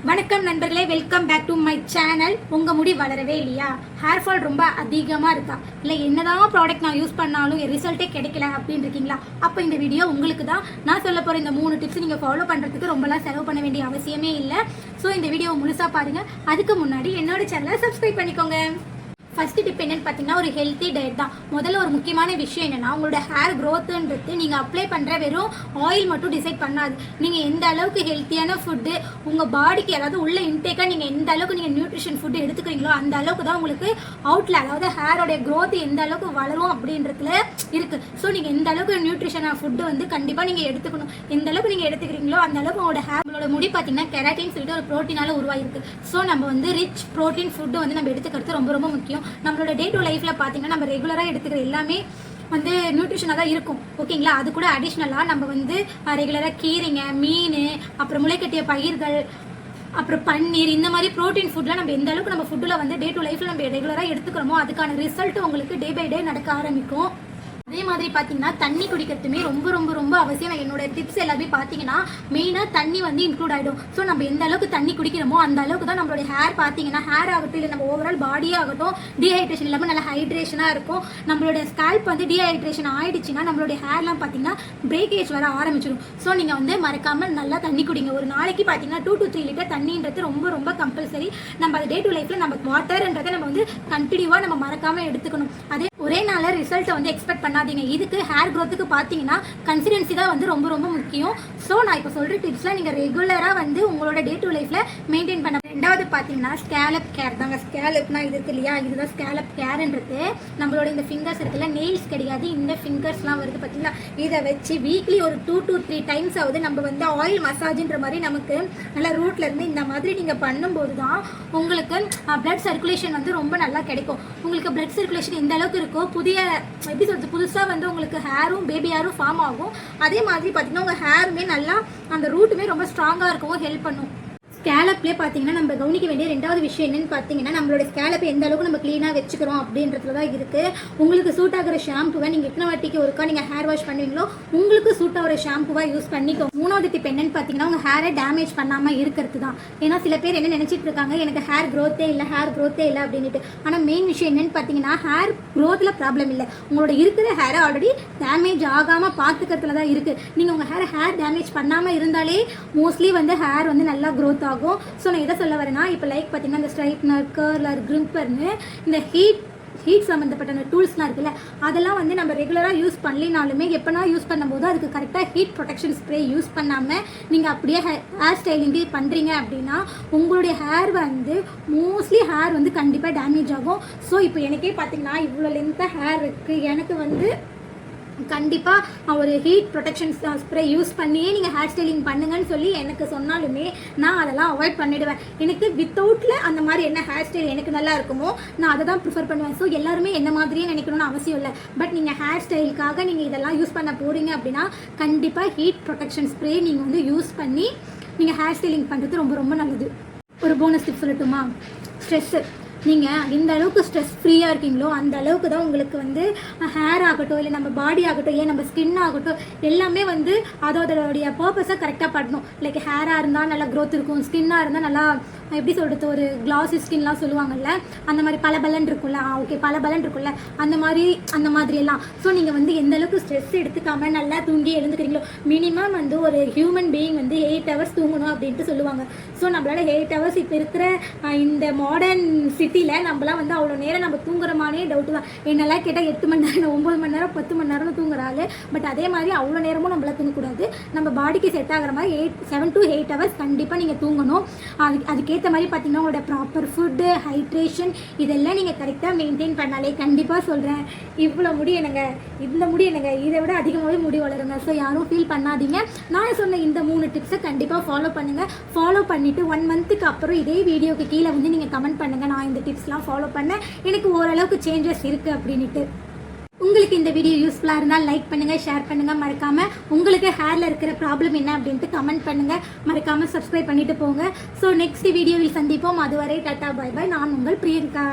வணக்கம் நண்பர்களே, welcome back to my channel. உங்கள் முடி வளரவே இல்லையா? ஹேர் ஃபால் ரொம்ப அதிகமாக இருக்கா? இல்லை என்னதான் ப்ராடக்ட் நான் யூஸ் பண்ணாலும் ரிசல்ட்டே கிடைக்கல அப்படின்னு இருக்கீங்களா? அப்போ இந்த வீடியோ உங்களுக்கு தான். நான் சொல்ல போகிற இந்த 3 டிப்ஸ் நீங்கள் ஃபாலோ பண்ணுறதுக்கு ரொம்பலாம் செலவு பண்ண வேண்டிய அவசியமே இல்லை. ஸோ இந்த வீடியோ முழுசாக பாருங்கள். அதுக்கு முன்னாடி என்னோட சேனலை சப்ஸ்கிரைப் பண்ணிக்கோங்க. ஃபர்ஸ்ட் டிப் என்னன்னு பார்த்தீங்கன்னா, ஒரு ஹெல்த்தி டயட் தான். முதல்ல ஒரு முக்கியமான விஷயம் என்னன்னா, உங்களோட ஹேர் க்ரோத்துன்றது நீங்கள் அப்ளை பண்ணுற வெறும் ஆயில் மட்டும் டிசைட் பண்ணாது. நீங்கள் எந்த அளவுக்கு ஹெல்த்தியான ஃபுட்டு உங்கள் பாடிக்கு, அதாவது உள்ள இன்டேக்காக நீங்கள் எந்த அளவுக்கு நீங்கள் நியூட்ரிஷன் ஃபுட்டு எடுத்துக்கிறீங்களோ அந்த அளவுக்கு தான் உங்களுக்கு அவுட்டில், அதாவது ஹேரோடைய க்ரோத் எந்த அளவுக்கு வளரும் அப்படின்றதுல இருக்குது. ஸோ நீங்கள் எந்த அளவுக்கு நியூட்ரிஷனாக ஃபுட்டு வந்து கண்டிப்பாக நீங்கள் எடுத்துக்கணும். எந்த அளவுக்கு நீங்கள் எடுத்துக்கிறீங்களோ அந்த அளவுக்கு உங்களோட ஹேர், உங்களோட முடி பார்த்தீங்கன்னா கெராட்டின் சொல்லிட்டு ஒரு ப்ரோட்டீனால உருவாயிருக்கு. ஸோ நம்ம வந்து ரிச் ப்ரோட்டீன் ஃபுட்டு வந்து நம்ம எடுத்துக்கிறது ரொம்ப ரொம்ப முக்கியம். நம்மளோட டே டு லைஃப்பில் பார்த்தீங்கன்னா நம்ம ரெகுலராக எடுத்துக்கிற எல்லாமே வந்து நியூட்ரிஷனாக தான் இருக்கும், ஓகேங்களா? அது கூட அடிஷ்னலாக நம்ம வந்து ரெகுலராக கீரைங்க, மீன், அப்புறம் முளைக்கட்டிய பயிர்கள், அப்புறம் பன்னீர், இந்த மாதிரி ப்ரோட்டீன் ஃபுட்லாம் நம்ம எந்த அளவுக்கு நம்ம ஃபுட்டில் வந்து டே டு லைஃப்பில் நம்ம ரெகுலராக எடுத்துக்கிறோமோ அதுக்கான ரிசல்ட் உங்களுக்கு டே பை டே நடக்க ஆரம்பிக்கும். அதே மாதிரி பார்த்தீங்கன்னா தண்ணி குடிக்கிறதுமே ரொம்ப ரொம்ப ரொம்ப அவசியம். என்னோட டிப்ஸ் எல்லாமே பார்த்தீங்கன்னா மெயினாக தண்ணி வந்து இன்க்ளூட் ஆகிடும். ஸோ நம்ம எந்த அளவுக்கு தண்ணி குடிக்கிறோமோ அந்த அளவுக்கு தான் நம்மளோட ஹேர் பார்த்தீங்கன்னா, ஹேர் ஆகட்டும் இல்லை நம்ம ஓவரால் பாடியே ஆகட்டும், டீஹைட்ரேஷன் இல்லாமல் நல்லா ஹைட்ரேஷனாக இருக்கும். நம்மளோட ஸ்கேல்ப் வந்து டீஹைட்ரேஷன் ஆகிடுச்சுன்னா நம்மளுடைய ஹேர்லாம் பார்த்தீங்கன்னா பிரேக்கேஜ் வர ஆரம்பிச்சிடும். ஸோ நீங்கள் வந்து மறக்காமல் நல்லா தண்ணி குடிங்க. ஒரு நாளைக்கு பார்த்தீங்கன்னா 2 to 3 லிட்டர் தண்ணின்றது ரொம்ப ரொம்ப கம்பல்சரி. நம்ம அது டே டு லைஃப்பில் நம்ம வாட்டர்ன்றதை நம்ம வந்து கண்டினியூவாக நம்ம மறக்காமல் எடுத்துக்கணும். அதே ஒரே நாளில் ரிசல்ட்டை வந்து எக்ஸ்பெக்ட் பண்ணாதீங்க. இதுக்கு ஹேர் க்ரோத்துக்கு பார்த்தீங்கன்னா கன்சிஸ்டன்சி தான் வந்து ரொம்ப ரொம்ப முக்கியம். ஸோ நான் இப்போ சொல்கிற டிப்ஸ்லாம் நீங்கள் ரெகுலராக வந்து உங்களோட டே டு லைஃப்பில் மெயின்டைன் பண்ண. ரெண்டாவது பார்த்தீங்கன்னா ஸ்கேலப் கேர் தாங்க. ஸ்கேலப்னா இது இருக்கு இல்லையா, இதுதான் ஸ்கேலப் கேர்ன்றது. நம்மளோட இந்த ஃபிங்கர்ஸ் இருக்குல்ல, நெயில்ஸ் கிடையாது, இந்த ஃபிங்கர்ஸ்லாம் வருது பார்த்தீங்களா, இதை வச்சு வீக்லி ஒரு 2 to 3 டைம்ஸ் ஆகுது நம்ம வந்து ஆயில் மசாஜ்ன்ற மாதிரி நமக்கு நல்லா ரூட்ல இருந்து இந்த மாதிரி நீங்கள் பண்ணும்போது தான் உங்களுக்கு பிளட் சர்க்குலேஷன் வந்து ரொம்ப நல்லா கிடைக்கும். உங்களுக்கு பிளட் சர்க்குலேஷன் எந்த அளவுக்கு இருக்கோ, புதிய எப்படி சொல்றது, புதுசாக வந்து உங்களுக்கு ஹேரும் பேபி ஹேரும் ஃபார்ம் ஆகும். அதே மாதிரி பார்த்தீங்கன்னா உங்கள் ஹேருமே நல்லா அந்த ரூட்டுமே ரொம்ப ஸ்ட்ராங்காக இருக்கவும் ஹெல்ப் பண்ணும். ஸ்கேலப்லேயே பார்த்தீங்கன்னா நம்ம கவனிக்க வேண்டிய ரெண்டாவது விஷயம் என்னென்னு பார்த்தீங்கன்னா, நம்மளோட ஸ்கேலப்பை எந்த அளவுக்கு நம்ம க்ளீனாக வச்சுக்கிறோம் அப்படின்றதுல தான் இருக்குது. உங்களுக்கு சூட் ஆகிற ஷாம்புவை நீங்கள் எத்தனை வாட்டிக்கு ஒருக்கா நீங்கள் ஹேர் வாஷ் பண்ணுவீங்களோ உங்களுக்கு சூட் ஆகிற ஷாம்புவாக யூஸ் பண்ணிக்கோங்க. மூணாவது டிப் என்னென்னு பார்த்தீங்கன்னா, உங்கள் ஹேரை டேமேஜ் பண்ணாமல் இருக்கிறது தான். ஏன்னா சில பேர் என்ன நினச்சிட்டு இருக்காங்க, எனக்கு ஹேர் க்ரோத்தே இல்லை அப்படின்ட்டு. ஆனால் மெயின் விஷயம் என்னென்னு பார்த்தீங்கன்னா, ஹேர் க்ரோத்தில் ப்ராப்ளம் இல்லை, உங்களோட இருக்கிற ஹேரை ஆல்ரெடி டேமேஜ் ஆகாமல் பார்த்துக்கிறதுல தான் இருக்குது. நீங்கள் உங்கள் ஹேர் டேமேஜ் பண்ணாமல் இருந்தாலே மோஸ்ட்லி வந்து ஹேர் வந்து நல்லா க்ரோத் ஆகும். ஸோ நான் எதை சொல்ல வரேன்னா, இப்போ லைக் பார்த்தீங்கன்னா இந்த ஸ்ட்ரைட்னர், கர்லர், கிரிம்பர்னு இந்த ஹீட் சம்மந்தப்பட்ட டூல்ஸ்லாம் இருக்குல்ல, அதெல்லாம் வந்து நம்ம ரெகுலராக யூஸ் பண்ணலினாலுமே எப்போனா யூஸ் பண்ணும்போது அதுக்கு கரெக்டாக ஹீட் ப்ரொடெக்ஷன் ஸ்ப்ரே யூஸ் பண்ணாமல் நீங்கள் அப்படியே ஹேர் ஸ்டைலிங் பண்ணுறீங்க அப்படின்னா உங்களுடைய ஹேர் வந்து மோஸ்ட்லி ஹேர் வந்து கண்டிப்பாக டேமேஜ் ஆகும். ஸோ இப்போ எனக்கே பார்த்தீங்கன்னா இவ்வளோ லென்த்தாக ஹேர் இருக்குது, எனக்கு வந்து கண்டிப்பாக ஒரு ஹீட் ப்ரொடெக்ஷன் ஸ்ப்ரே யூஸ் பண்ணியே நீங்கள் ஹேர் ஸ்டைலிங் பண்ணுங்கன்னு சொல்லி எனக்கு சொன்னாலுமே நான் அதெல்லாம் அவாய்ட் பண்ணிவிடுவேன். எனக்கு வித்தவுட்டில் அந்த மாதிரி என்ன ஹேர் ஸ்டைல் எனக்கு நல்லா இருக்குமோ நான் அதை தான் ப்ரிஃபர் பண்ணுவேன். ஸோ எல்லாருமே என்ன மாதிரியே நினைக்கணும்னு அவசியம் இல்லை. பட் நீங்கள் ஹேர் ஸ்டைலுக்காக நீங்கள் இதெல்லாம் யூஸ் பண்ண போகிறீங்க அப்படின்னா கண்டிப்பாக ஹீட் ப்ரொடெக்ஷன் ஸ்ப்ரே நீங்கள் வந்து யூஸ் பண்ணி நீங்கள் ஹேர் ஸ்டைலிங் பண்ணுறது ரொம்ப ரொம்ப நல்லது. ஒரு போனஸ் டிப் சொல்லட்டுமா? ஸ்ட்ரெஸ்ஸு, நீங்கள் எந்த அளவுக்கு ஸ்ட்ரெஸ் ஃப்ரீயாக இருக்கீங்களோ அந்த அளவுக்கு தான் உங்களுக்கு வந்து ஹேர் ஆகட்டும், இல்லை நம்ம பாடி ஆகட்டும், ஏன் நம்ம ஸ்கின் ஆகட்டும், எல்லாமே வந்து அதோடைய பர்பஸை கரெக்டாக பண்ணணும். லைக் ஹேராக இருந்தால் நல்லா க்ரோத் இருக்கும், ஸ்கின்னாக இருந்தால் நல்லா எப்படி சொல்கிறது, ஒரு கிளாஸி ஸ்கின்லாம் சொல்லுவாங்கல்ல, அந்த மாதிரி பலபலன் இருக்குல்ல, ஓகே பலபலன் இருக்குல்ல, அந்த மாதிரி எல்லாம். ஸோ நீங்கள் வந்து எந்த அளவுக்கு ஸ்ட்ரெஸ் எடுத்துக்காமல் நல்லா தூங்கி எழுந்துக்கிறீங்களோ, மினிமம் வந்து ஒரு ஹியூமன் பீயிங் வந்து 8 hours தூங்கணும் அப்படின்ட்டு சொல்லுவாங்க. ஸோ நம்மளால் 8 hours இப்போ இருக்கிற இந்த மாடர்ன் சிட்டியில் நம்மளாம் வந்து அவ்வளோ நேரம் நம்ம தூங்குறமானே டவுட்டு தான். என்னெல்லாம் கேட்டால் 8 மணி நேரம், 9 மணி நேரம், 10 மணி நேரம் தூங்குறாள். பட் அதே மாதிரி அவ்வளோ நேரமும் நம்மளால் தூங்கக்கூடாது. நம்ம பாடிக்கு செட் ஆகிற மாதிரி 7 to 8 hours கண்டிப்பாக நீங்கள் தூங்கணும். அதுக்கேற்ற மாதிரி பார்த்தீங்கன்னா உங்களோட ப்ராப்பர் ஃபுட்டு, ஹைட்ரேஷன் இதெல்லாம் நீங்கள் கரெக்டாக மெயின்டைன் பண்ணாலே கண்டிப்பாக சொல்கிறேன் இவ்வளோ முடி என்னங்க, இந்த முடி என்னங்க, இதை விட அதிகமாகவே முடி வளருங்க. ஸோ யாரும் ஃபீல் பண்ணாதீங்க. நான் சொன்ன இந்த 3 டிப்ஸை கண்டிப்பாக ஃபாலோ பண்ணுங்கள். ஃபாலோ பண்ணிவிட்டு 1 monthக்கு அப்புறம் இதே வீடியோக்கு கீழே வந்து நீங்கள் கமெண்ட் பண்ணுங்கள், நான் இந்த டிப்ஸ்லாம் ஃபாலோ பண்ணேன், எனக்கு ஓரளவுக்கு சேஞ்சஸ் இருக்குது அப்படின்ட்டு. உங்களுக்கு இந்த வீடியோ யூஸ்ஃபுல்லாக இருந்தால் லைக் பண்ணுங்கள், ஷேர் பண்ணுங்கள். மறக்காமல் உங்களுக்கு ஹேரில் இருக்கிற ப்ராப்ளம் என்ன அப்படின்ட்டு கமெண்ட் பண்ணுங்கள். மறக்காமல் சப்ஸ்கிரைப் பண்ணிவிட்டு போங்க. ஸோ நெக்ஸ்ட் வீடியோவில் சந்திப்போம். அதுவரை டாட்டா, பாய் பாய். நான் உங்கள் பிரியங்கா.